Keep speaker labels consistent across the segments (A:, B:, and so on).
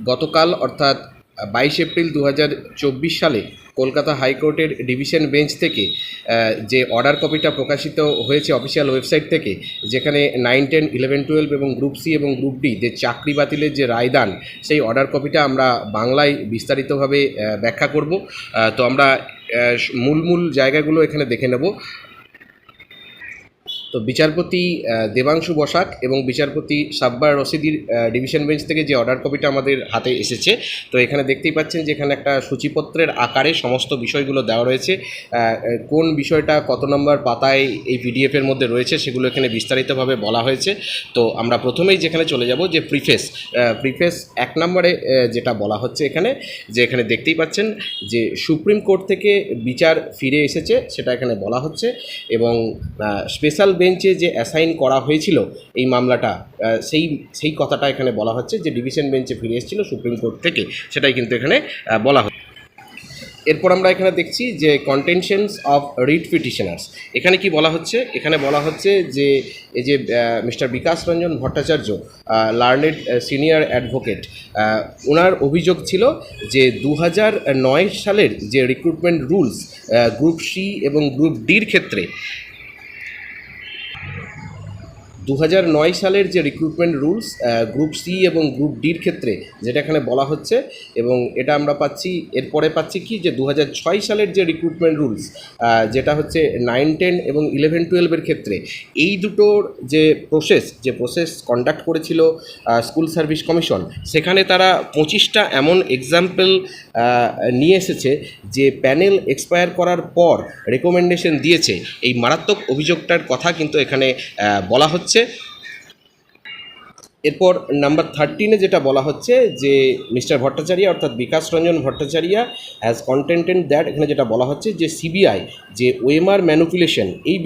A: গতকাল অর্থাৎ 22 এপ্রিল 2024 সালে কলকাতা হাইকোর্টের ডিভিশন বেঞ্চ থেকে যে অর্ডার কপিটা প্রকাশিত হয়েছে অফিসিয়াল ওয়েবসাইট থেকে, যেখানে 9, 10, 11, 12 এবং গ্রুপ সি এবং গ্রুপ ডি যে চাকরি বাতিলের যে রায়দান, সেই অর্ডার কপিটা আমরা বাংলায় বিস্তারিতভাবে ব্যাখ্যা করব। তো আমরা মূল জায়গাগুলো এখানে দেখে নেব। তো বিচারপতি দেবাংশু বসাক এবং বিচারপতি সাব্বার রশিদির ডিভিশন বেঞ্চ থেকে যে অর্ডার কপিটা আমাদের হাতে এসেছে, তো এখানে দেখতেই পাচ্ছেন যে এখানে একটা সূচিপত্রের আকারে সমস্ত বিষয়গুলো দেওয়া রয়েছে। কোন বিষয়টা কত নম্বর পাতায় এই পিডিএফের মধ্যে রয়েছে সেগুলো এখানে বিস্তারিতভাবে বলা হয়েছে। তো আমরা প্রথমেই যেখানে চলে যাব যে প্রিফেস 1 নম্বরে যেটা বলা হচ্ছে এখানে, যে এখানে দেখতেই পাচ্ছেন যে সুপ্রিম কোর্ট থেকে বিচার ফিরে এসেছে সেটা এখানে বলা হচ্ছে, এবং স্পেশাল বেঞ্চে যে অ্যাসাইন করা হয়েছিল এই মামলাটা, সেই কথাটা এখানে বলা হচ্ছে যে ডিভিশন বেঞ্চে ফিরে এসেছিল সুপ্রিম কোর্ট থেকে, সেটাই কিন্তু এখানে বলা হচ্ছে। এরপর আমরা এখানে দেখছি যে কন্টেনশনস অফ রিট পিটিশনার্স। এখানে কি বলা হচ্ছে? এখানে বলা হচ্ছে যে এই যে mister Bikash Ranjan Bhattacharya, learned senior advocate, ওনার অভিযোগ ছিল যে 2009 সালের যে রিক্রুটমেন্ট রুলস গ্রুপ সি এবং গ্রুপ ডির ক্ষেত্রে, 2009 সালের যে রিক্রুটমেন্ট রুলস গ্রুপ সি এবং গ্রুপ ডির ক্ষেত্রে যেটা এখানে বলা হচ্ছে, এবং এটা আমরা পাচ্ছি এরপরে পাচ্ছি কি যে 2006 সালের যে রিক্রুটমেন্ট রুলস যেটা হচ্ছে 9, 10 এবং 11, 12-এর ক্ষেত্রে, এই দুটোর যে প্রসেস কন্ডাক্ট করেছিল স্কুল সার্ভিস কমিশন, সেখানে তারা 25টা এমন এক্সাম্পল নিয়ে এসেছে যে প্যানেল এক্সপায়ার করার পর রেকমেন্ডেশন দিয়েছে। এই মারাত্মক অভিযোগটার কথা কিন্তু এখানে বলা হচ্ছে। এরপর নাম্বার 13-এ যেটা বলা হচ্ছে যে মিস্টার ভট্টাচার্য অর্থাৎ Bikash Ranjan Bhattacharya has contended that, এখানে যেটা বলা হচ্ছে যে সিবিআই যে ওএমআর ম্যানিপুলেশন এই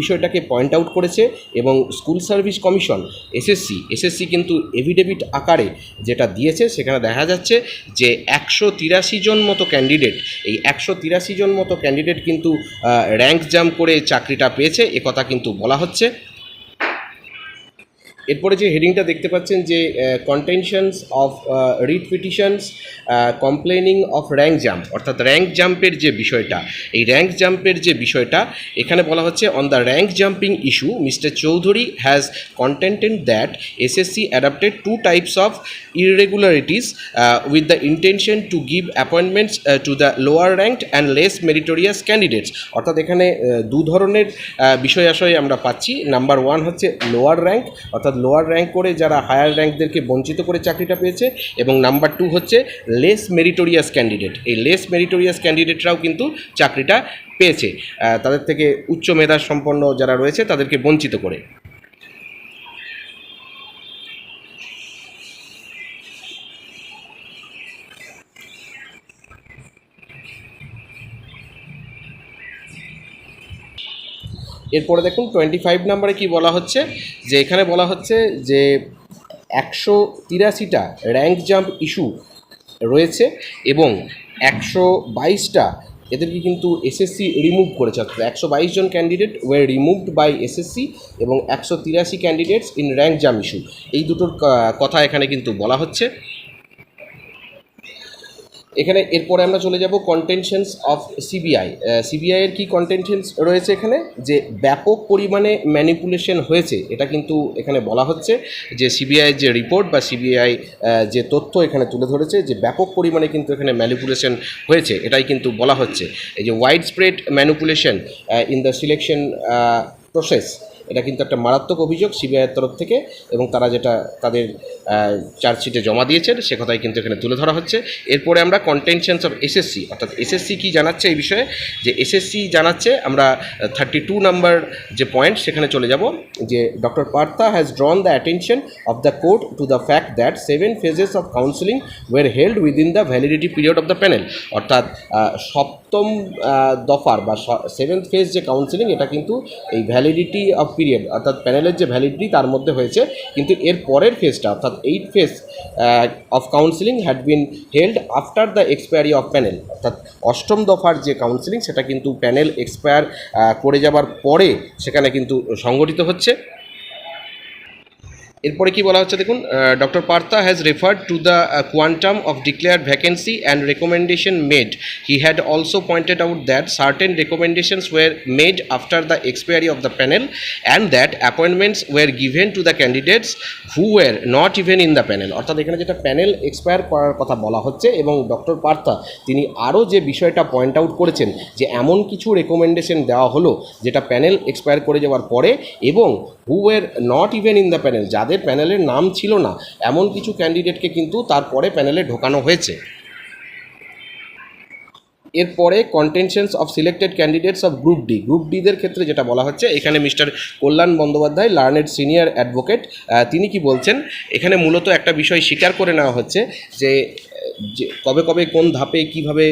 A: বিষয়টাকে পয়েন্ট আউট করেছে, এবং স্কুল সার্ভিস কমিশন এসএসসি কিন্তু এভিডেভিট আকারে যেটা দিয়েছে সেখানে দেখা যাচ্ছে যে 183 জন মতো ক্যান্ডিডেট, এই 183 জন মতো ক্যান্ডিডেট কিন্তু র্যাঙ্ক জাম্প করে চাকরিটা পেয়েছে, একথা কিন্তু বলা হচ্ছে। এরপরে যে হেডিংটা দেখতে পাচ্ছেন যে contentions of writ petitions complaining of rank jump, অর্থাৎ র্যাঙ্ক জাম্পের যে বিষয়টা, এই র্যাঙ্ক জাম্পের যে বিষয়টা এখানে বলা হচ্ছে on the rank jumping issue mister Chowdhury has contended that SSC adapted 2 types of irregularities with the intention to give appointments to the lower ranked and less meritorious candidates, অর্থাৎ এখানে দু ধরনের বিষয় আশয় আমরা পাচ্ছি। নাম্বার 1 হচ্ছে লোয়ার র্যাঙ্ক, অর্থাৎ lower rank করে যারা হায়ার র্যাঙ্কদেরকে বঞ্চিত করে চাকরিটা পেয়েছে, এবং নাম্বার 2 হচ্ছে লেস মেরিটোরিয়াস ক্যান্ডিডেট, এই লেস মেরিটোরিয়াস ক্যান্ডিডেটরাও কিন্তু চাকরিটা পেয়েছে, তাদের থেকে উচ্চ মেধা সম্পন্ন যারা রয়েছে তাদেরকে বঞ্চিত করে। এরপরে দেখুন 25 নম্বরে কি বলা হচ্ছে, যে এখানে বলা হচ্ছে যে 183টা র্যাঙ্ক জাম্প ইস্যু রয়েছে এবং 122টা এদেরকে কিন্তু এসএসসি রিমুভ করেছে, অর্থাৎ 122 জন candidate were removed by SSC এবং 183 candidates in rank jump issue, এই দুটোর কথা এখানে কিন্তু বলা হচ্ছে এখানে। এরপরে আমরা চলে যাব কন্টেনশনস অফ সিবিআইয়ের কি কন্টেনশনস রয়েছে এখানে, যে ব্যাপক পরিমাণে ম্যানিপুলেশন হয়েছে, এটা কিন্তু এখানে বলা হচ্ছে যে সিবিআইয়ের যে রিপোর্ট বা সিবিআই যে তথ্য এখানে তুলে ধরেছে যে ব্যাপক পরিমাণে কিন্তু এখানে ম্যানিপুলেশন হয়েছে, এটাই কিন্তু বলা হচ্ছে। এই যে wide spread manipulation in the selection process, এটা কিন্তু একটা মারাত্মক অভিযোগ সিবিআইয়ের তরফ থেকে, এবং তারা যেটা তাদের চার্জশিটে জমা দিয়েছেন সে কথাই কিন্তু এখানে তুলে ধরা হচ্ছে। এরপরে আমরা কন্টেনশনস অফ এসএসসি, অর্থাৎ এসএসসি কি জানাচ্ছে এই বিষয়ে, যে এসএসসি জানাচ্ছে, আমরা 32 নম্বর যে পয়েন্ট সেখানে চলে যাব, যে doctor Partha has ড্রন the attention of the court to the fact that 7 phases of counselling were held within the validity period of the panel, অর্থাৎ সপ্তম দফার বা 7th ফেজ যে কাউন্সেলিং, এটা কিন্তু এই ভ্যালিডিটি অফ পিরিয়ড অর্থাৎ প্যানেলের যে ভ্যালিডিটি তার মধ্যে হয়েছে, কিন্তু এর পরের ফেজটা অর্থাৎ 8th phase of counselling had been held after the expiry of panel, অর্থাৎ অষ্টম দফার যে কাউন্সেলিং সেটা কিন্তু প্যানেল এক্সপায়ার করে যাবার পরে সেখানে কিন্তু সংগঠিত হচ্ছে। এরপরে কি বলা হচ্ছে দেখুন, doctor Partha has referred to the quantum of declared vacancy and recommendation made. He had also pointed out that certain recommendations war made after the expiry of the panel and that appointments were given to the candidates who were not even in the panel. অর্থাৎ এখানে যেটা panel expire করার কথা বলা হচ্ছে, এবং doctor Partha তিনি আরও যে বিষয়টা পয়েন্ট আউট করেছেন যে এমন কিছু রেকমেন্ডেশন দেওয়া হলো যেটা প্যানেল এক্সপায়ার করে যাওয়ার পরে, এবং who were not even in the panel, যাদের প্যানেলের নাম ছিল না এমন কিছু ক্যান্ডিডেটকে কিন্তু তারপরে প্যানেলে ঢোকানো হয়েছে। এরপরে contentions of selected candidates of group D. Group ডিদের ক্ষেত্রে যেটা বলা হচ্ছে, এখানে mister Kalyan Bandyopadhyay, learned senior advocate, তিনি কি বলছেন, এখানে মূলত একটা বিষয় স্বীকার করে নেওয়া হচ্ছে যে কবে কবে কোন ধাপে কীভাবে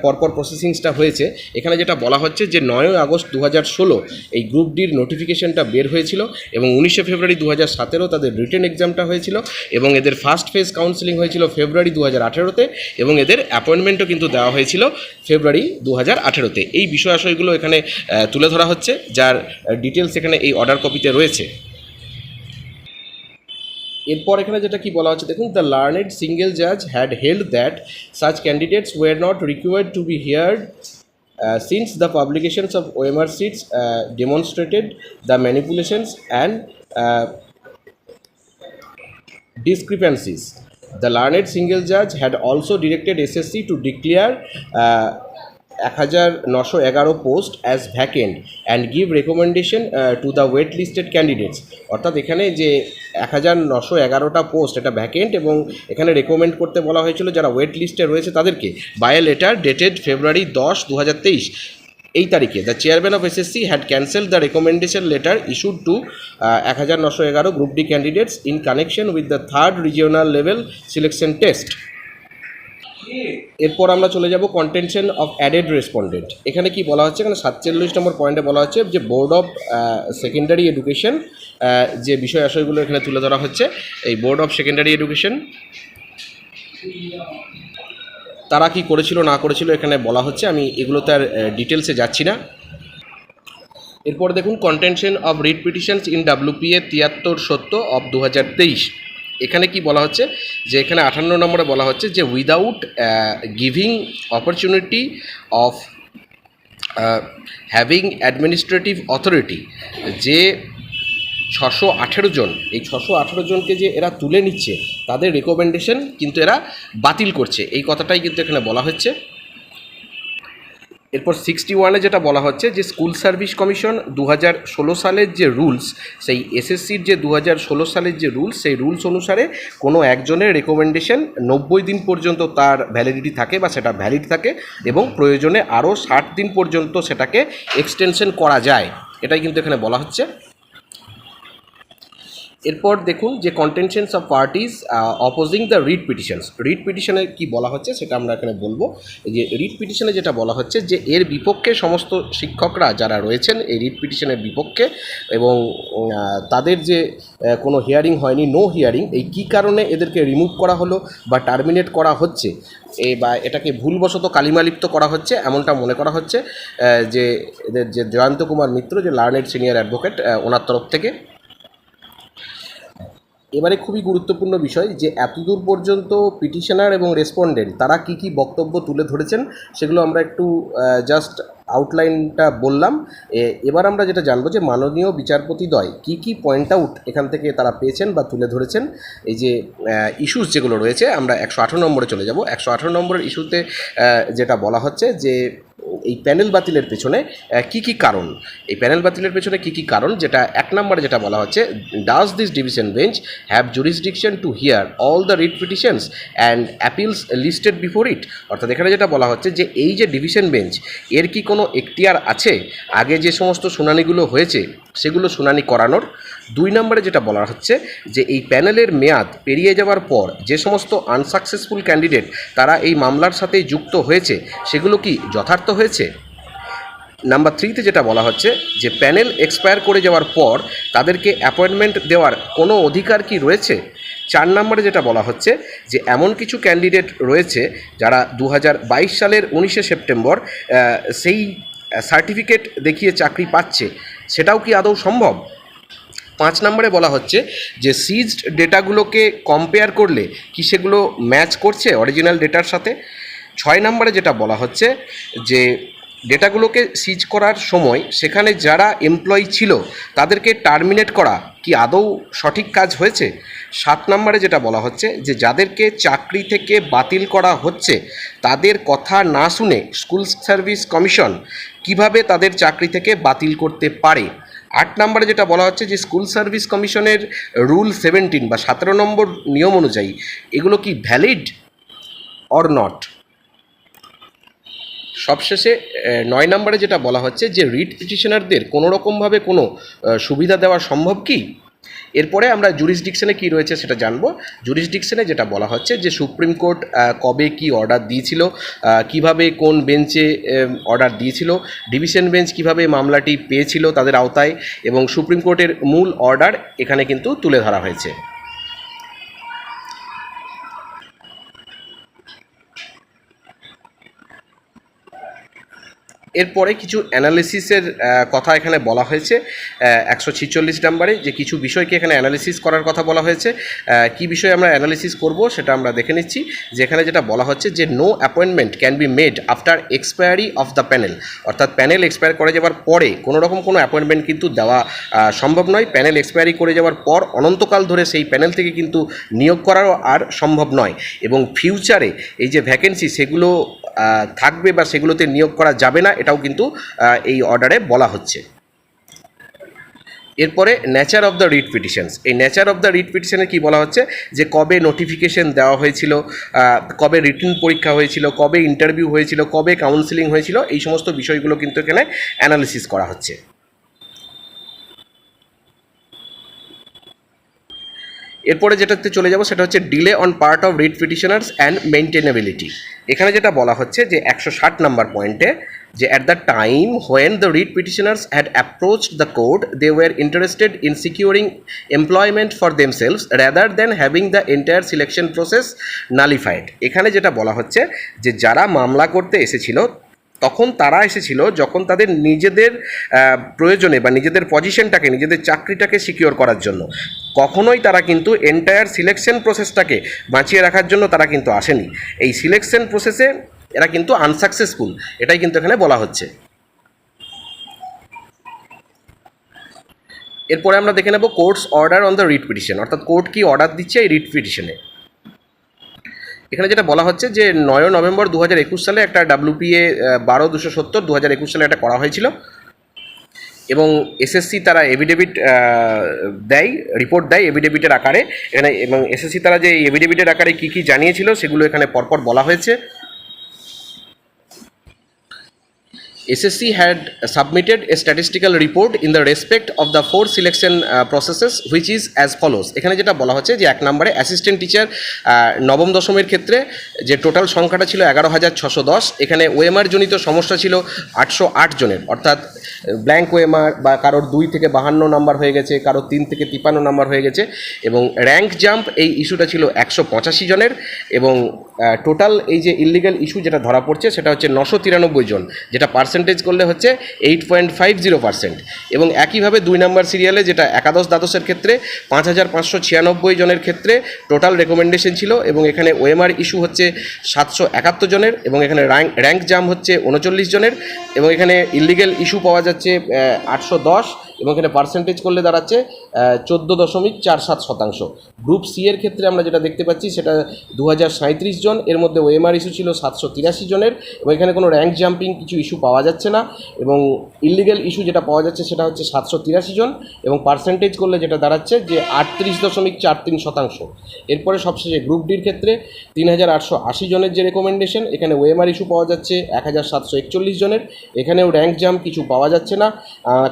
A: পরপর প্রসেসিংসটা হয়েছে। এখানে যেটা বলা হচ্ছে যে 9 আগস্ট 2016 এই গ্রুপ ডির নোটিফিকেশনটা বের হয়েছিল, এবং 19 ফেব্রুয়ারি 2017 তাদের রিটেন এক্সামটা হয়েছিল, এবং এদের ফার্স্ট ফেজ কাউন্সেলিং হয়েছিল ফেব্রুয়ারি 2018-তে, এবং এদের অ্যাপয়েন্টমেন্টও কিন্তু দেওয়া হয়েছিল ফেব্রুয়ারি 2018-তে। এই বিষয়াশয়গুলো এখানে তুলে ধরা হচ্ছে, যার ডিটেলস এখানে এই অর্ডার কপিতে রয়েছে। এরপর এখানে যেটা কি বলা হচ্ছে দেখুন, দ্য লার্নেড সিঙ্গেল জাজ had held that such candidates were not required to be heard since the publications of OMR sheets demonstrated the manipulations and discrepancies. The learned single judge had also directed SSC to declare 1911 post as vacant and give recommendation to the wait listed candidates. অর্থাৎ এখানে যে 1911টা post এটা vacant, এবং এখানে recommend করতে বলা হয়েছিল যারা ওয়েট লিস্টে রয়েছে তাদেরকে, বাই এ লেটার ডেটেড ফেব্রুয়ারি 10, 2023 এই তারিখে the chairman of SSC had cancel the recommendation letter issued two 1911 group D candidates in connection with the 3rd regional level selection test. এরপর আমরা চলে যাব কন্টেনশন অফ অ্যাডেড রেসপন্ডেন্ট। এখানে কি বলা হচ্ছে, এখানে 47 নম্বর পয়েন্টে বলা হচ্ছে যে বোর্ড অফ সেকেন্ডারি এডুকেশন, যে বিষয় আশয়গুলো এখানে তুলে ধরা হচ্ছে, এই বোর্ড অফ সেকেন্ডারি এডুকেশন তারা কি করেছিল না করেছিল এখানে বলা হচ্ছে, আমি এগুলোতে আর ডিটেলসে যাচ্ছি না। এরপর দেখুন contention of writ petitions in WPA 7370 of 2023। এখানে কি বলা হচ্ছে যে এখানে 58 নম্বরে বলা হচ্ছে যে without giving opportunity of having administrative authority, যে 618 জন, এই 618 জনকে যে এরা তুলে নিচ্ছে তাদের রেকমেন্ডেশন কিন্তু এরা বাতিল করছে, এই কথাটাই কিন্তু এখানে বলা হচ্ছে। এরপর 61-এ যেটা বলা হচ্ছে যে স্কুল সার্ভিস কমিশন 2016 সালের যে রুলস, সেই এসএসসির যে 2016 সালের যে রুলস, সেই রুলস অনুসারে কোনো একজনের রেকমেন্ডেশন 90 দিন পর্যন্ত তার ভ্যালিডিটি থাকে বা সেটা ভ্যালিড থাকে, এবং প্রয়োজনে আরও 60 দিন পর্যন্ত সেটাকে এক্সটেনশন করা যায়, এটাই কিন্তু এখানে বলা হচ্ছে। এরপর দেখুন যে contentions of parties opposing the writ petitions. Writ পিটিশনে কি বলা হচ্ছে সেটা আমরা এখানে বলবো। যে রিট পিটিশনে যেটা বলা হচ্ছে যে এর বিপক্ষে সমস্ত শিক্ষকরা যারা রয়েছেন এই রিট পিটিশনের বিপক্ষে, এবং তাদের যে কোনো হিয়ারিং হয়নি, নো হিয়ারিং, এই কী কারণে এদেরকে রিমুভ করা হলো বা টার্মিনেট করা হচ্ছে, বা এটাকে ভুলবশত কালিমালিপ্ত করা হচ্ছে এমনটা মনে করা হচ্ছে যে এদের যে জয়ন্ত কুমার মিত্র, যে লার্নেড সিনিয়র অ্যাডভোকেট, ওনার তরফ থেকে। এবারে খুবই গুরুত্বপূর্ণ বিষয় যে এতদূর পর্যন্ত পিটিশনার এবং রেসপন্ডেন্ট তারা কি কি বক্তব্য তুলে ধরেছেন সেগুলো আমরা একটু জাস্ট আউটলাইনটা বললাম। এবার আমরা যেটা জানবো যে মাননীয় বিচারপতিদ্বয় কি কি পয়েন্ট আউট এখান থেকে তারা পেয়েছেন বা তুলে ধরেছেন। এই যে ইস্যুস যেগুলো রয়েছে, আমরা 118 নম্বরে চলে যাব। 118 নম্বরের ইস্যুতে যেটা বলা হচ্ছে যে এই প্যানেল বাতিলের পেছনে কি কি কারণ, এই প্যানেল বাতিলের পেছনে কি কি কারণ, যেটা 1 নম্বরে যেটা বলা হচ্ছে, does this division bench have jurisdiction to hear all the writ petitions and appeals listed before it. অর্থাৎ এখানে যেটা বলা হচ্ছে যে এই যে ডিভিশন বেঞ্চ, এর কি কোনো এখতিয়ার আছে আগে যে সমস্ত শুনানিগুলো হয়েছে সেগুলো শুনানি করানোর। 2 নম্বরে যেটা বলা হচ্ছে যে এই প্যানেলের মেয়াদ পেরিয়ে যাওয়ার পর যে সমস্ত আনসাকসেসফুল ক্যান্ডিডেট তারা এই মামলার সাথে যুক্ত হয়েছে সেগুলো কি যথার্থ হয়েছে। নাম্বার 3-তে যেটা বলা হচ্ছে যে প্যানেল এক্সপায়ার করে যাওয়ার পর তাদেরকে অ্যাপয়েন্টমেন্ট দেওয়ার কোনো অধিকার কি রয়েছে। 4 নম্বরে যেটা বলা হচ্ছে যে এমন কিছু ক্যান্ডিডেট রয়েছে যারা 2022 সালের 19শে সেপ্টেম্বর সেই সার্টিফিকেট দেখিয়ে চাকরি পাচ্ছে, সেটাও কি আদৌ সম্ভব। 5 নম্বরে বলা হচ্ছে যে সিজড ডেটাগুলোকে কম্পেয়ার করলে কি সেগুলো ম্যাচ করছে অরিজিনাল ডেটার সাথে। 6 নম্বরে যেটা বলা হচ্ছে যে ডেটাগুলোকে সিজ করার সময় সেখানে যারা এমপ্লয়ি ছিল তাদেরকে টার্মিনেট করা কি আদৌ সঠিক কাজ হয়েছে। 7 নম্বরে যেটা বলা হচ্ছে যে যাদেরকে চাকরি থেকে বাতিল করা হচ্ছে তাদের কথা না শুনে স্কুল সার্ভিস কমিশন কিভাবে তাদের চাকরি থেকে বাতিল করতে পারে। 8 নম্বরে যেটা বলা হচ্ছে যে স্কুল সার্ভিস কমিশনের রুল 17 বা 17 নম্বর নিয়ম অনুযায়ী এগুলো কি ভ্যালিড অর নট। সবশেষে 9 নম্বরে যেটা বলা হচ্ছে যে রিট পিটিশনারদের কোনো রকমভাবে কোনো সুবিধা দেওয়া সম্ভব কি। এরপরে আমরা জুরিসডিকশনে কি রয়েছে সেটা জানবো। জুরিসডিকশনে যেটা বলা হচ্ছে যে সুপ্রিম কোর্ট কবে কি অর্ডার দিয়েছিল, কিভাবে কোন বেঞ্চে অর্ডার দিয়েছিল, ডিভিশন বেঞ্চ কিভাবে মামলাটি পেয়েছিল তাদের আওতায়, এবং সুপ্রিম কোর্টের মূল অর্ডার এখানে কিন্তু তুলে ধরা হয়েছে। এরপরে কিছু অ্যানালিসিসের কথা এখানে বলা হয়েছে 146 নম্বরে, যে কিছু বিষয়কে এখানে অ্যানালিসিস করার কথা বলা হয়েছে। কি বিষয়ে আমরা অ্যানালিসিস করব সেটা আমরা দেখে নিচ্ছি। যেখানে যেটা বলা হচ্ছে যে no appointment can be made after expiry of the panel, অর্থাৎ প্যানেল এক্সপায়ার করে যাওয়ার পরে কোনো রকম কোনো অ্যাপয়েন্টমেন্ট কিন্তু দেওয়া সম্ভব নয়। প্যানেল এক্সপায়ারি করে যাওয়ার পর অনন্তকাল ধরে সেই প্যানেল থেকে কিন্তু নিয়োগ করারও আর সম্ভব নয়, এবং ফিউচারে এই যে ভ্যাকেন্সি সেগুলো থাকবে বা সেগুলোতে নিয়োগ করা যাবে না, এটাও কিন্তু এই অর্ডারে বলা হচ্ছে। এরপরে nature of the writ petitions, এই নেচার অফ দ্য রিট পিটিশনে কি বলা হচ্ছে যে কবে নোটিফিকেশন দেওয়া হয়েছিল, কবে রিটেন পরীক্ষা হয়েছিল, কবে ইন্টারভিউ হয়েছিল, কবে কাউন্সিলিং হয়েছিল, এই সমস্ত বিষয়গুলো কিন্তু এখানে অ্যানালিসিস করা হচ্ছে। এরপরে যেটাতে চলে যাব সেটা হচ্ছে delay on part of writ petitioners and maintainability. এখানে যেটা বলা হচ্ছে যে 160 নম্বর পয়েন্টে যে at the time when the writ petitioners had approached the court they were interested in securing employment for themselves rather than having the entire selection process nullified. এখানে যেটা বলা হচ্ছে যে যারা মামলা করতে এসেছিল তখন তারা এসেছিল যখন তাদের নিজেদের প্রয়োজনে বা নিজেদের পজিশনটাকে, নিজেদের চাকরিটাকে সিকিওর করার জন্য। কখনোই তারা কিন্তু এন্টায়ার সিলেকশন প্রসেসটাকে বাঁচিয়ে রাখার জন্য তারা কিন্তু আসেনি। এই সিলেকশন প্রসেসে এরা কিন্তু আনসাকসেসফুল, এটাই কিন্তু এখানে বলা হচ্ছে। এরপরে আমরা দেখে নেব court's order on the writ petition, অর্থাৎ কোর্ট কি অর্ডার দিচ্ছে এই রিট পিটিশনে। এখানে যেটা বলা হচ্ছে যে 9 নভেম্বর 2021 সালে একটা WPA 12-270 2021 সালে একটা করা হয়েছিল, এবং এসএসসি তারা এভিডেভিট দেয়, রিপোর্ট দেয় এভিডেভিটের আকারে এখানে, এবং এসএসসি তারা যে এভিডেভিটের আকারে কী কী জানিয়েছিল সেগুলো এখানে পরপর বলা হয়েছে। SSC had submitted a statistical report in the respect of the 4 selection processes which is as follows। এখানে যেটা বলা হচ্ছে যে 1 নম্বরে অ্যাসিস্ট্যান্ট টিচার নবম দশমের ক্ষেত্রে যে টোটাল সংখ্যাটা ছিল 11,610, এখানে ওএমআর জনিত সমস্যা ছিল 808 জনের, অর্থাৎ ব্ল্যাঙ্ক ওএমআর বা কারোর 2 থেকে 52 নাম্বার হয়ে গেছে, কারোর 3 থেকে 53 নাম্বার হয়ে গেছে, এবং র্যাঙ্ক জাম্প এই ইস্যুটা ছিল 185 জনের, এবং টোটাল এই যে ইলিগাল ইস্যু যেটা ধরা পড়ছে সেটা হচ্ছে 993 জন, যেটা পার্সেন্টেজ করলে হচ্ছে 8.50%। এবং একইভাবে 2 নম্বর সিরিয়ালে যেটা একাদশ দ্বাদশের ক্ষেত্রে 5,596 জনের ক্ষেত্রে টোটাল রেকমেন্ডেশন ছিল, এবং এখানে ওএমআর ইস্যু হচ্ছে 771 জনের, এবং এখানে র্যাঙ্ক জাম হচ্ছে 39 জনের, এবং এখানে ইলিগাল ইস্যু পাওয়া যাচ্ছে 810, এবং এখানে পার্সেন্টেজ করলে দাঁড়াচ্ছে 14.47%। গ্রুপ সি এর ক্ষেত্রে আমরা যেটা দেখতে পাচ্ছি সেটা 2037 জন, এর মধ্যে ওএমআর ইস্যু ছিল 783 জনের, এবং এখানে কোনো র্যাঙ্ক জাম্পিং কিছু ইস্যু পাওয়া যাচ্ছে না, এবং ইলিগাল ইস্যু যেটা পাওয়া যাচ্ছে সেটা হচ্ছে 783 জন, এবং পার্সেন্টেজ করলে যেটা দাঁড়াচ্ছে যে 38.43%। এরপরে সবশেষে গ্রুপ ডির ক্ষেত্রে 3,880 জনের যে রেকমেন্ডেশন, এখানে ওএমআর ইস্যু পাওয়া যাচ্ছে 1,741 জনের, এখানেও র্যাঙ্ক জাম্প কিছু পাওয়া যাচ্ছে না,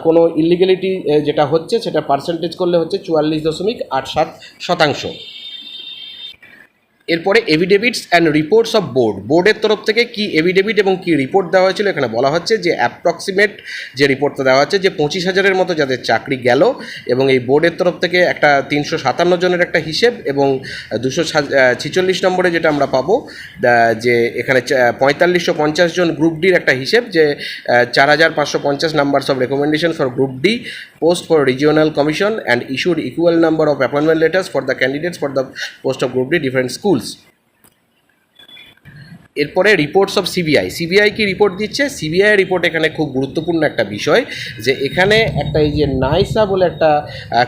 A: কোনো ইলিগালিটি যেটা হচ্ছে সেটা পার্সেন্টেজ করলে হচ্ছে 44.87%। এরপরে এভিডেভিটস অ্যান্ড রিপোর্টস অফ বোর্ডের তরফ থেকে কি এভিডেভিট এবং কি রিপোর্ট দেওয়া হয়েছিল এখানে বলা হচ্ছে যে অ্যাপ্রক্সিমেট যে রিপোর্টটা দেওয়া হচ্ছে যে 25,000-এর মতো যাদের চাকরি গেল, এবং এই বোর্ডের তরফ থেকে একটা 357 জনের একটা হিসেব, এবং 246 নম্বরে যেটা আমরা পাবো যে এখানে 4550 জন গ্রুপ ডির একটা হিসেব, যে 4550 numbers of recommendation for group D post for regional commission and issued equal number of appointment letters for the candidates for the post of group D different schools. এরপরে রিপোর্টস অফ সিবিআই কি report দিচ্ছে? CBI report এখানে খুব গুরুত্বপূর্ণ একটা বিষয়, যে এখানে একটা এই যে নাইসা বলে একটা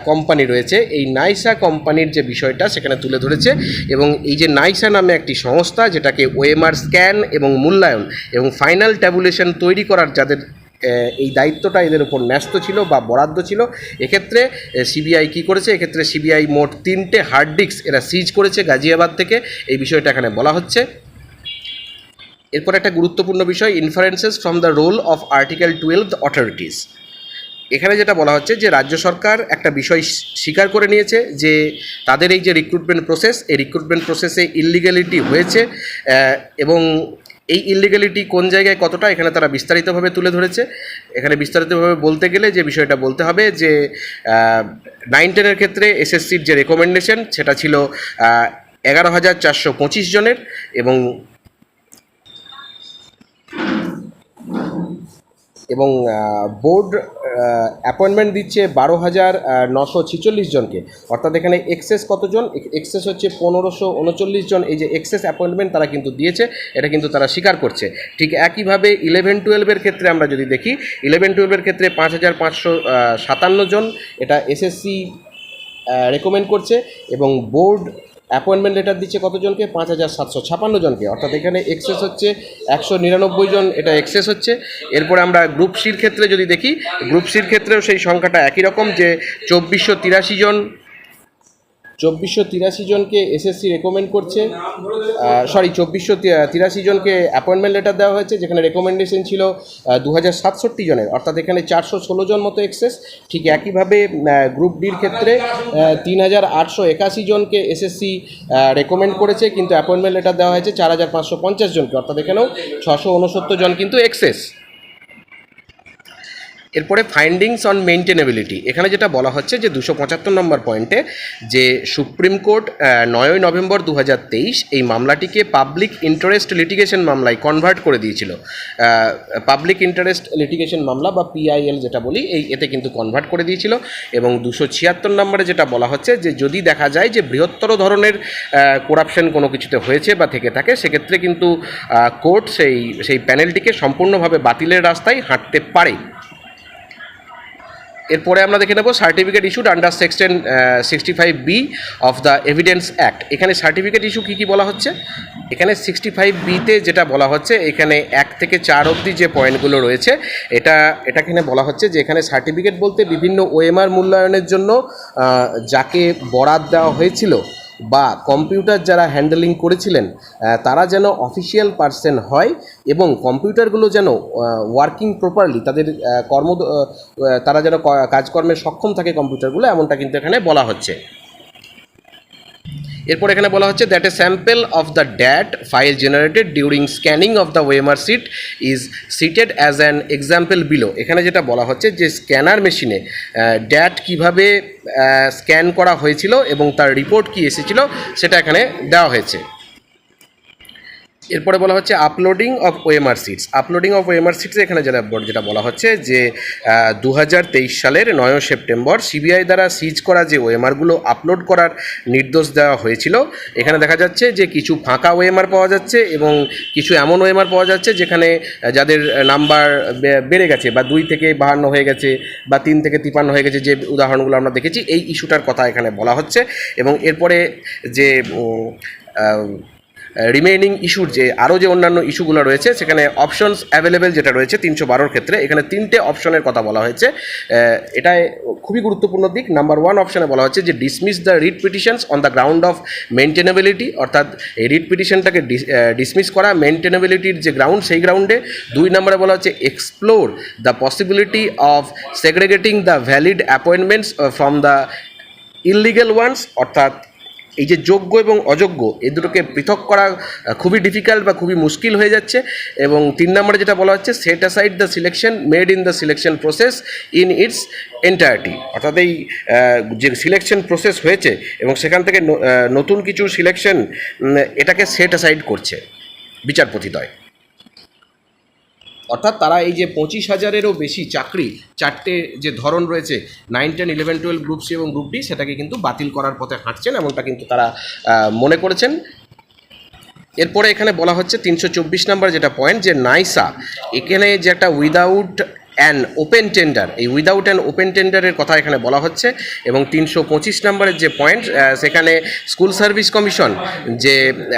A: কোম্পানি রয়েছে, এই নাইসা কোম্পানির যে বিষয়টা সেখানে তুলে ধরেছে, এবং এই যে নাইসা নামে একটি সংস্থা যেটাকে ওএমআর স্ক্যান এবং মূল্যায়ন এবং ফাইনাল ট্যাবুলেশন তৈরি করার যাদের এই দায়িত্বটা এদের উপর ন্যস্ত ছিল বা বরাদ্দ ছিল, এক্ষেত্রে সিবিআই কী করেছে? এক্ষেত্রে সিবিআই মোট 3টে হার্ড ডিস্ক এরা সিজ করেছে গাজিয়াবাদ থেকে, এই বিষয়টা এখানে বলা হচ্ছে। এরপর একটা গুরুত্বপূর্ণ বিষয়, inferences from the role of article 12 authorities. এখানে যেটা বলা হচ্ছে যে রাজ্য সরকার একটা বিষয় স্বীকার করে নিয়েছে যে তাদের এই যে রিক্রুটমেন্ট প্রসেস, এই রিক্রুটমেন্ট প্রসেসে ইললিগ্যালিটি হয়েছে, এবং এই ইললিগ্যালিটি কোন জায়গায় কতটা এখানে তারা বিস্তারিতভাবে তুলে ধরেছে। এখানে বিস্তারিতভাবে বলতে গেলে যে বিষয়টা বলতে হবে যে 9-10-এর ক্ষেত্রে এসএসসির যে রেকমেন্ডেশন সেটা ছিল 11,425 জনের, এবং বোর্ড অ্যাপয়েন্টমেন্ট দিচ্ছে 12,946 জনকে, অর্থাৎ এখানে এক্সেস কতজন? এক্সেস হচ্ছে 1,539 জন। এই যে এক্সেস অ্যাপয়েন্টমেন্ট তারা কিন্তু দিয়েছে, এটা কিন্তু তারা স্বীকার করছে। ঠিক একইভাবে 11-12-এর ক্ষেত্রে আমরা যদি দেখি, 11-12-এর ক্ষেত্রে 5,557 জন এটা এসএসসি রেকমেন্ড করছে, এবং বোর্ড অ্যাপয়েন্টমেন্ট লেটার দিচ্ছে কতজনকে? 5,756 জনকে, অর্থাৎ এখানে এক্সেস হচ্ছে 199 জন, এটা এক্সেস হচ্ছে। এরপরে আমরা গ্রুপ সির ক্ষেত্রে যদি দেখি, গ্রুপ সির ক্ষেত্রেও সেই সংখ্যাটা একই রকম, যে 2483 জনকে এসএসসি রেকমেন্ড করছে, 2483 জনকে অ্যাপয়েন্টমেন্ট লেটার দেওয়া হয়েছে, যেখানে রেকমেন্ডেশন ছিল 2,067 জনের, অর্থাৎ এখানে 416 জন মতো এক্সেস। ঠিক একইভাবে গ্রুপ ডির ক্ষেত্রে 3,881 জনকে এসএসসি রেকমেন্ড করেছে, কিন্তু অ্যাপয়েন্টমেন্ট লেটার দেওয়া হয়েছে 4,550 জনকে, অর্থাৎ এখানেও 669 জন কিন্তু এক্সেস। এরপরে ফাইন্ডিংস অন মেইনটেনেবিলিটি, এখানে যেটা বলা হচ্ছে যে 275 নম্বর পয়েন্টে, যে সুপ্রিম কোর্ট 9 নভেম্বর 2023 এই মামলাটিকে পাবলিক ইন্টারেস্ট লিটিগেশন মামলায় কনভার্ট করে দিয়েছিল। পাবলিক ইন্টারেস্ট লিটিগেশন মামলা বা পিআইএল যেটা বলি, এতে কিন্তু কনভার্ট করে দিয়েছিল। এবং 276 নম্বরে যেটা বলা হচ্ছে যে যদি দেখা যায় যে বৃহত্তর ধরনের করাপশন কোনো কিছুতে হয়েছে বা থেকে থাকে, সেক্ষেত্রে কিন্তু কোর্ট সেই প্যানেলটিকে সম্পূর্ণভাবে বাতিলের রাস্তায় হাঁটতে পারে। এরপরে আমরা দেখে নেব certificate issued under section 65B of the evidence act. এখানে সার্টিফিকেট ইস্যু কী বলা হচ্ছে? এখানে 65B-তে যেটা বলা হচ্ছে, এখানে 1 থেকে 4 অবধি যে পয়েন্টগুলো রয়েছে, এটা এখানে বলা হচ্ছে যে এখানে সার্টিফিকেট বলতে বিভিন্ন ওএমআর মূল্যায়নের জন্য যাকে বরাদ দেওয়া হয়েছিল বা কম্পিউটার যারা হ্যান্ডেলিং করেছিলেন তারা যেন অফিসিয়াল পার্সন হয়, এবং কম্পিউটারগুলো যেন ওয়ার্কিং প্রপারলি, তারা যেন কাজকর্মে সক্ষম থাকে কম্পিউটারগুলো, এমনটা কিন্তু এখানে বলা হচ্ছে। এরপর এখানে বলা হচ্ছে that a sample of the that file generated during scanning of the OMR sheet is seated as an example below. এখানে যেটা বলা হচ্ছে যে স্ক্যানার মেশিনে ড্যাট কিভাবে স্ক্যান করা হয়েছিল এবং তার রিপোর্ট কি এসেছিল সেটা এখানে দেওয়া হয়েছে। এরপরে বলা হচ্ছে uploading of OMR seats. Uploading of OMR seats এখানে যেটা বলা হচ্ছে যে 2023 সালের 9 সেপ্টেম্বর সিবিআই দ্বারা সিজ করা যে ওএমআরগুলো আপলোড করার নির্দেশ দেওয়া হয়েছিল, এখানে দেখা যাচ্ছে যে কিছু ফাঁকা ওএমআর পাওয়া যাচ্ছে এবং কিছু এমন ওএমআর পাওয়া যাচ্ছে যেখানে যাদের নাম্বার বেড়ে গেছে বা 2 থেকে 52 হয়ে গেছে বা 3 থেকে 53 হয়ে গেছে, যে উদাহরণগুলো আমরা দেখেছি, এই ইস্যুটার কথা এখানে বলা হচ্ছে। এবং এরপরে যে রিমেইনিং ইস্যুর যে আরও যে অন্যান্য ইস্যুগুলো রয়েছে, সেখানে অপশনস অ্যাভেলেবেল যেটা রয়েছে 312 ক্ষেত্রে, এখানে 3টে অপশনের কথা বলা হয়েছে। এটাই খুবই গুরুত্বপূর্ণ দিক। নাম্বার 1 অপশনে বলা হচ্ছে যে dismiss the writ petitions on the ground of maintainability, অর্থাৎ এই রিট পিটিশনটাকে ডিসমিস করা মেনটেনেবিলিটির যে গ্রাউন্ড, সেই গ্রাউন্ডে। 2 নম্বরে বলা হচ্ছে explore the possibility of segregating the valid appointments from the illegal ones, অর্থাৎ এই যে যোগ্য এবং অযোগ্য এই দুটোকে পৃথক করা খুবই ডিফিকাল্ট বা খুবই মুশকিল হয়ে যাচ্ছে। এবং 3 নম্বরে যেটা বলা হচ্ছে, set aside the selection made in the selection process in its entirety, অর্থাৎ এই যে সিলেকশন প্রসেস হয়েছে এবং সেখান থেকে নতুন কিছু সিলেকশন এটাকে সেট অ্যাসাইড করছে বিচারপতিদ্বয়। অর্থাৎ তারা এই যে 25,000-এরও বেশি চাকরি, 4টে যে ধরন রয়েছে 9, 10, 11, 12 গ্রুপ সি এবং গ্রুপ ডি, সেটাকে কিন্তু বাতিল করার পথে হাঁটছেন এমনটা কিন্তু তারা মনে করেছেন। এরপরে এখানে বলা হচ্ছে 324 নম্বর যেটা পয়েন্ট, যে নাইসা এখানে যে একটা উইদাউট অ্যান ওপেন টেন্ডার, এই উইদাউট অ্যান ওপেন টেন্ডারের কথা এখানে বলা হচ্ছে। এবং 325 নম্বরের যে পয়েন্ট, সেখানে স্কুল সার্ভিস কমিশন যে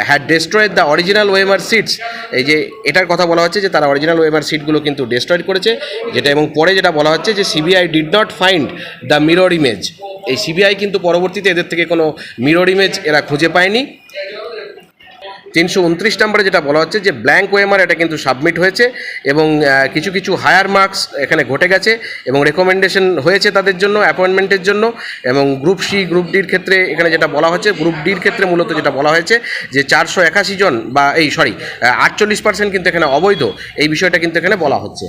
A: had destroyed the original OMR sheets, এই যে এটার কথা বলা হচ্ছে যে তারা অরিজিনাল ওএমআর সিটগুলো কিন্তু ডেস্ট্রয়েড করেছে যেটা। এবং পরে যেটা বলা হচ্ছে যে CBI did not find the mirror image, এই সিবিআই কিন্তু পরবর্তীতে এদের থেকে কোনো মিরর ইমেজ এরা খুঁজে পায়নি। 329 নম্বরে যেটা বলা হচ্ছে যে ব্ল্যাঙ্ক ওএমআর এটা কিন্তু সাবমিট হয়েছে এবং কিছু কিছু হায়ার মার্কস এখানে ঘটে গেছে এবং রেকমেন্ডেশন হয়েছে তাদের জন্য অ্যাপয়েন্টমেন্টের জন্য। এবং গ্রুপ সি গ্রুপ ডির ক্ষেত্রে এখানে যেটা বলা হচ্ছে, গ্রুপ ডির ক্ষেত্রে মূলত যেটা বলা হয়েছে যে 481 জন বা 48% কিন্তু এখানে অবৈধ, এই বিষয়টা কিন্তু এখানে বলা হচ্ছে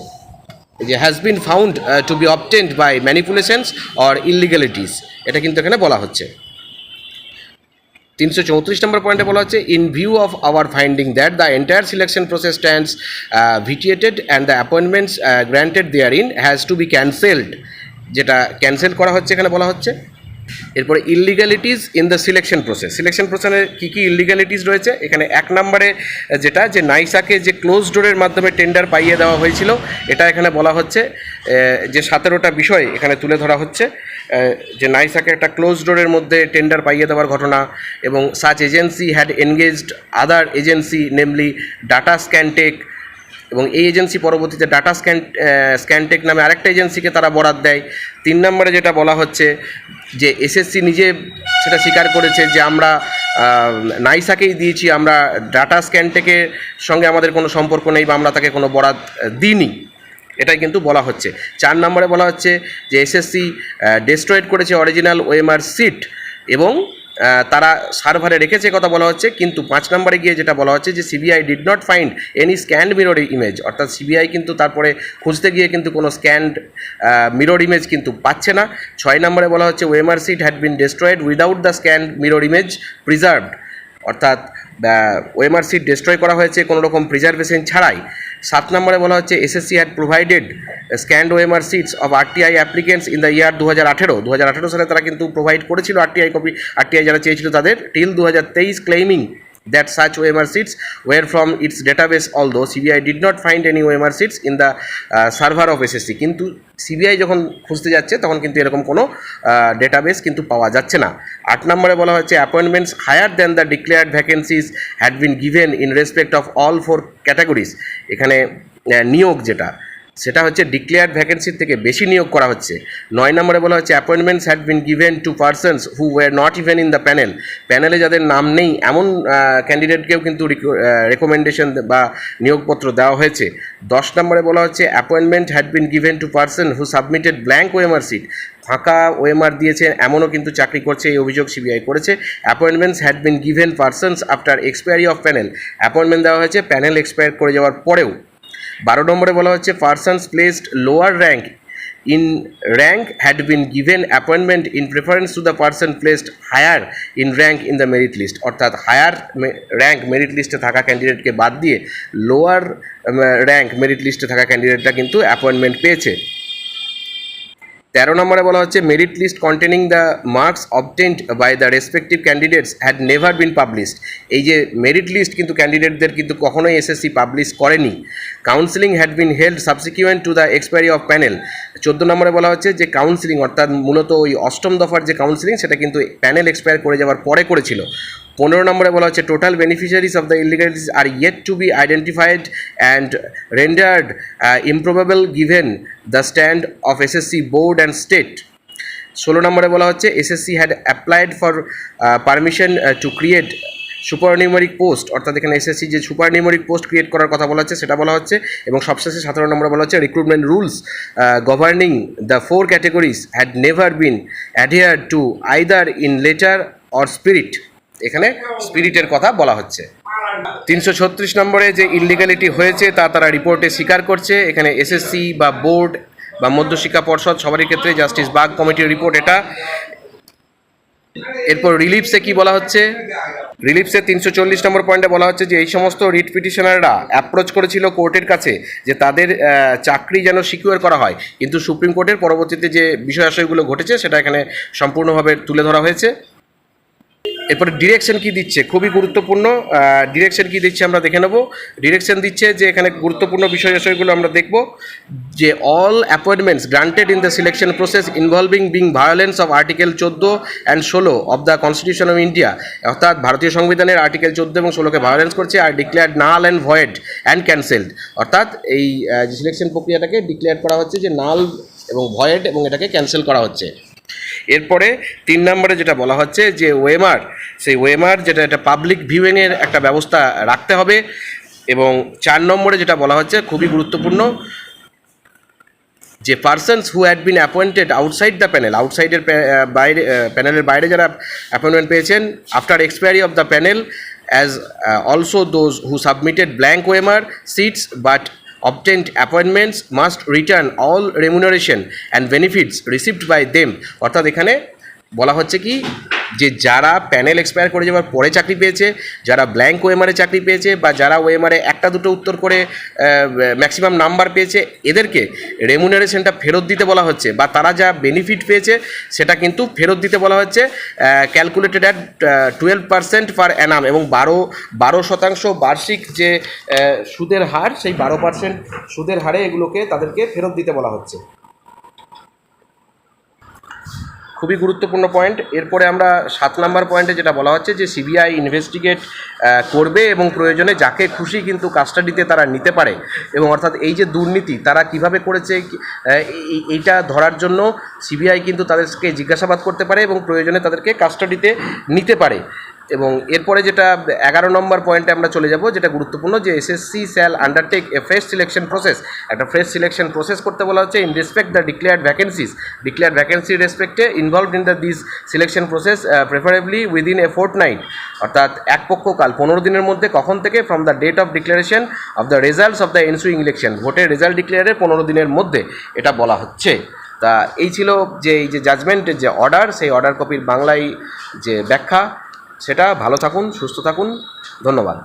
A: যে has been found to be obtained by manipulations or illegalities, এটা কিন্তু এখানে বলা হচ্ছে। 334 নম্বর পয়েন্টে বলা হচ্ছে, in view of our finding that the entire selection process stands vitiated and the appointments granted therein has to be বি ক্যান্সেলড, যেটা ক্যান্সেল করা হচ্ছে এখানে বলা হচ্ছে। এরপরে illegalities in the selection process, selection প্রসেসে কী কী ইললিগ্যালিটিস রয়েছে এখানে 1 নম্বরে যেটা, যে নাইসাকে যে ক্লোজ ডোরের মাধ্যমে টেন্ডার পাইয়ে দেওয়া হয়েছিল, এটা এখানে বলা হচ্ছে যে 17টা বিষয় এখানে তুলে ধরা হচ্ছে যে নাইসাকে একটা ক্লোজ ডোরের মধ্যে টেন্ডার পাইয়ে দেওয়ার ঘটনা। এবং such agency had engaged other agency namely data Scantech, এবং এই এজেন্সি পরবর্তীতে ডাটা স্ক্যানটেক নামে আরেকটা এজেন্সিকে তারা বরাদ দেয়। 3 নম্বরে যেটা বলা হচ্ছে যে এসএসসি নিজে সেটা স্বীকার করেছে যে আমরা নাইসাকেই দিয়েছি, আমরা ডাটা স্ক্যানটেকের সঙ্গে আমাদের কোনো সম্পর্ক নেই বা আমরা তাকে কোনো বরাদ দিইনি, এটাই কিন্তু বলা হচ্ছে। 4 নম্বরে বলা হচ্ছে যে এসএসসি ডেস্ট্রয়েড করেছে অরিজিনাল ওএমআর সিট এবং তারা সার্ভারে রেখেছে কথা বলা হচ্ছে। কিন্তু 5 নম্বরে গিয়ে যেটা বলা হচ্ছে যে CBI did not find any scanned mirror image, অর্থাৎ সিবিআই কিন্তু তারপরে খুঁজতে গিয়ে কিন্তু কোনো স্ক্যান্ড মিরর ইমেজ কিন্তু পাচ্ছে না। 6 নম্বরে বলা হচ্ছে OMR sheet had been destroyed without the scanned mirror image preserved, অর্থাৎ ওএমআর সিট ডেস্ট্রয় করা হয়েছে কোনো রকম প্রিজার্ভেশন ছাড়াই। 7 নম্বরে বলা হচ্ছে SSC had provided scanned OMR sheets of RTI applicants in the year 2018 সালে তারা কিন্তু প্রোভাইড করেছিল আরটিআই কপি, আরটিআই যারা চেয়েছিল তাদের, till 2023 claiming that such OMR seats were from its database, although CBI did not find any OMR seats in the server of SSC, কিন্তু CBI যখন খুঁজতে যাচ্ছে তখন কিন্তু এরকম কোনো ডেটাবেস কিন্তু পাওয়া যাচ্ছে না। 8 নম্বরে বলা হচ্ছে appointments higher than the declared vacancies had been given in respect of all 4 categories, এখানে নিয়োগ যেটা সেটা হচ্ছে ডিক্লেয়ার্ড ভ্যাকেন্সির থেকে বেশি নিয়োগ করা হচ্ছে। 9 নম্বরে বলা হচ্ছে appointments had been given to persons who were not even in the panel, প্যানেলে যাদের নাম নেই এমন ক্যান্ডিডেটকেও কিন্তু রেকমেন্ডেশন বা নিয়োগপত্র দেওয়া হয়েছে। 10 নম্বরে বলা হচ্ছে appointment had been given to person who submitted blank OMR sheet, ফাঁকা ওএমআর দিয়েছে এমনও কিন্তু চাকরি করছে, এই অভিযোগ সিবিআই করেছে। Appointments had been given persons after expiry of panel, appointment দেওয়া হয়েছে প্যানেল এক্সপায়ার করে যাওয়ার পরেও। 12 নম্বরে বলা হচ্ছে persons placed lower rank in rank had been given appointment in preference to the person placed higher in rank in the merit list, অর্থাৎ higher rank merit লিস্টে থাকা ক্যান্ডিডেটকে বাদ দিয়ে লোয়ার র্যাঙ্ক মেরিট লিস্টে থাকা ক্যান্ডিডেটটা কিন্তু অ্যাপয়েন্টমেন্ট পেয়েছে। 13 নম্বরে বলা হচ্ছে merit list containing the marks obtained by the respective candidates had never been published, এই যে মেরিট লিস্ট কিন্তু ক্যান্ডিডেটদের কিন্তু কখনোই এসএসসি পাবলিশ করেনি। Counselling had been held subsequent to the expiry of panel, 14 নম্বরে বলা হচ্ছে যে কাউন্সিলিং অর্থাৎ মূলত ওই 8ম দফার যে কাউন্সিলিং সেটা কিন্তু প্যানেল এক্সপায়ার করে যাওয়ার পরে করেছিল। 15 নম্বরে বলা হচ্ছে total beneficiaries of the illegalities are yet to be identified and rendered improbable given the stand of SSC board and state. 16 নম্বরে বলা হচ্ছে SSC had applied for permission to create supernumeric post, অর্থাৎ এখানে এসএসসি যে সুপারনিউমেরিক post create করার কথা বলা হচ্ছে সেটা বলা হচ্ছে। এবং সবশেষে 17 নম্বরে বলা হচ্ছে recruitment rules governing the 4 categories had never been adhered to either in letter or spirit, এখানে স্পিরিটের কথা বলা হচ্ছে। 336 নম্বরে যে ইললিগ্যালিটি হয়েছে তা তারা রিপোর্টে স্বীকার করছে। এখানে এসএসসি বা বোর্ড বা মধ্যশিক্ষা পর্ষদ সবারই ক্ষেত্রে জাস্টিস বাগ কমিটির রিপোর্ট এটা। এরপর রিলিফসে কি বলা হচ্ছে, রিলিফসে 340 নম্বর পয়েন্টে বলা হচ্ছে যে এই সমস্ত রিট পিটিশনাররা অ্যাপ্রোচ করেছিল কোর্টের কাছে যে তাদের চাকরি যেন সিকিউর করা হয়, কিন্তু সুপ্রিম কোর্টের পরবর্তীতে যে বিষয়াশয়গুলো ঘটেছে সেটা এখানে সম্পূর্ণভাবে তুলে ধরা হয়েছে। এরপরে ডিরেকশন কি দিচ্ছে, খুবই গুরুত্বপূর্ণ। ডিরেকশন কি দিচ্ছে আমরা দেখে নেব। ডিরেকশন দিচ্ছে যে এখানে গুরুত্বপূর্ণ বিষয়গুলো আমরা দেখব যে all appointments granted in the selection process involving being violence of article 14 and 16 of the constitution of India, অর্থাৎ ভারতীয় সংবিধানের আর্টিকেল 14 এবং 16কে ভায়োলেন্স করছে, আর declared null and void and cancelled, অর্থাৎ এই যে সিলেকশন প্রক্রিয়াটাকে ডিক্লেয়ার করা হচ্ছে যে নাল এবং ভয়েড এবং এটাকে ক্যান্সেল করা হচ্ছে। এরপরে 3 নম্বরে যেটা বলা হচ্ছে যে ওএমআর, সেই ওএমআর যেটা একটা পাবলিক ভিউইংয়ের একটা ব্যবস্থা রাখতে হবে। এবং 4 নম্বরে যেটা বলা হচ্ছে খুবই গুরুত্বপূর্ণ যে persons who had been appointed outside the panel, আউটসাইডের বাইরে প্যানেলের বাইরে যারা অ্যাপয়েন্টমেন্ট পেয়েছেন after expiry of the panel as also those who submitted blank OMR sheets but obtained appointments must return all remuneration and benefits received by them, অর্থাৎ এখানে বলা হচ্ছে কি যে যারা প্যানেল এক্সপায়ার করে যাওয়ার পরে চাকরি পেয়েছে, যারা ব্ল্যাঙ্ক ওএমআরে চাকরি পেয়েছে, বা যারা ওএমআরে একটা দুটো উত্তর করে ম্যাক্সিমাম নাম্বার পেয়েছে, এদেরকে রেমুনারেশনটা ফেরত দিতে বলা হচ্ছে, বা তারা যা বেনিফিট পেয়েছে সেটা কিন্তু ফেরত দিতে বলা হচ্ছে ক্যালকুলেটেড অ্যাট 12% পার অ্যানাম, এবং 12% বার্ষিক যে সুদের হার, সেই 12% সুদের হারে এগুলোকে তাদেরকে ফেরত দিতে বলা হচ্ছে। খুবই গুরুত্বপূর্ণ পয়েন্ট। এরপরে আমরা 7 নম্বর পয়েন্টে যেটা বলা হচ্ছে যে সিবিআই ইনভেস্টিগেট করবে এবং প্রয়োজনে যাকে খুশি কিন্তু কাস্টাডিতে তারা নিতে পারে, এবং অর্থাৎ এই যে দুর্নীতি তারা কিভাবে করেছে এইটা ধরার জন্য সিবিআই কিন্তু তাদেরকে জিজ্ঞাসাবাদ করতে পারে এবং প্রয়োজনে তাদেরকে কাস্টাডিতে নিতে পারে। এবং এরপরে যেটা 11 নম্বর পয়েন্টে আমরা চলে যাব, যেটা গুরুত্বপূর্ণ যে SSC shall undertake a fresh selection process, একটা ফ্রেশ সিলেকশন প্রসেস করতে বলা হচ্ছে in respect the declared vacancies, declared ভ্যাকেন্সির রেসপেক্টে involved in the this selection process preferably within a fortnight, অর্থাৎ এক পক্ষকাল 15 দিনের মধ্যে, কখন থেকে, from the date of declaration of the results of the ensuing election, ভোটের রেজাল্ট ডিক্লেয়ারের 15 দিনের মধ্যে এটা বলা হচ্ছে। তা এই ছিল যে এই যে জাজমেন্টের যে অর্ডার, সেই অর্ডার কপির বাংলায় যে ব্যাখ্যা, সেটা। ভালো থাকুন, সুস্থ থাকুন, ধন্যবাদ।